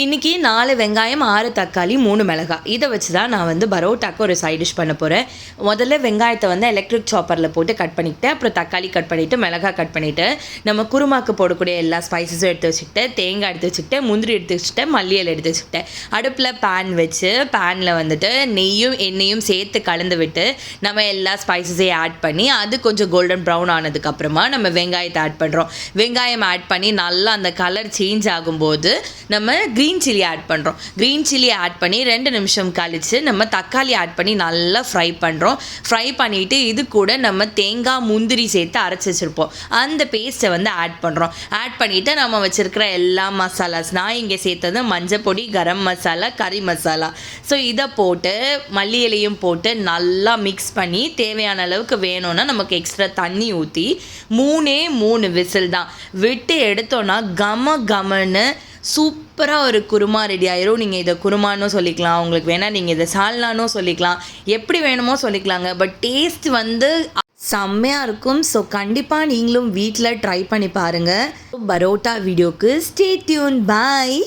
இன்றைக்கி 4 வெங்காயம் 6 தக்காளி 3 மிளகாய் இதை வச்சு தான் நான் வந்து பரோட்டாக்கு ஒரு சைட் டிஷ் பண்ண போகிறேன். முதல்ல வெங்காயத்தை வந்து எலக்ட்ரிக் சாப்பரில் போட்டு கட் பண்ணிக்கிட்டேன். அப்புறம் தக்காளி கட் பண்ணிவிட்டு மிளகாய் கட் பண்ணிவிட்டு நம்ம குருமாக்கு போடக்கூடிய எல்லா ஸ்பைசஸும் எடுத்து வச்சுக்கிட்டேன். தேங்காய் எடுத்து வச்சுக்கிட்டேன், முந்திரி எடுத்து வச்சுக்கிட்டேன், மல்லியல் எடுத்து வச்சுக்கிட்டேன். அடுப்பில் பேன் வச்சு பேனில் வந்துட்டு நெய்யும் எண்ணெயும் சேர்த்து கலந்து விட்டு நம்ம எல்லா ஸ்பைசஸையும் ஆட் பண்ணி அது கொஞ்சம் கோல்டன் ப்ரௌன் ஆனதுக்கப்புறமா நம்ம வெங்காயத்தை ஆட் பண்ணுறோம். வெங்காயம் ஆட் பண்ணி நல்லா அந்த கலர் சேஞ்ச் ஆகும்போது நம்ம க்ரீன் சில்லி ஆட் பண்ணுறோம். க்ரீன் சில்லி ஆட் பண்ணி 2 நிமிஷம் கழித்து நம்ம தக்காளி ஆட் பண்ணி நல்லா ஃப்ரை பண்ணுறோம். ஃப்ரை பண்ணிவிட்டு இது கூட நம்ம தேங்காய் முந்திரி சேர்த்து அரைச்சி வச்சுருப்போம். அந்த பேஸ்ட்டை வந்து ஆட் பண்ணுறோம். ஆட் பண்ணிவிட்டு நம்ம வச்சுருக்கிற எல்லா மசாலாஸ், நான் இங்கே சேர்த்தது மஞ்சள் பொடி, கரம் மசாலா, கறி மசாலா. ஸோ இதை போட்டு மல்லி இலையும் போட்டு நல்லா மிக்ஸ் பண்ணி தேவையான அளவுக்கு வேணும்னா நமக்கு எக்ஸ்ட்ரா தண்ணி ஊற்றி 3 விசில் தான் விட்டு எடுத்தோன்னா கமன்னு சூப்பராக ஒரு குருமா ரெடி ஆயிரும். நீங்கள் இதை குருமானும் சொல்லிக்கலாம், உங்களுக்கு வேணால் நீங்கள் இதை சால்னானும் சொல்லிக்கலாம், எப்படி வேணுமோ சொல்லிக்கலாங்க. பட் டேஸ்ட் வந்து செம்மையாக இருக்கும். ஸோ கண்டிப்பாக நீங்களும் வீட்டில் ட்ரை பண்ணி பாருங்கள். பரோட்டா வீடியோக்கு ஸ்டே டியூன். பாய்.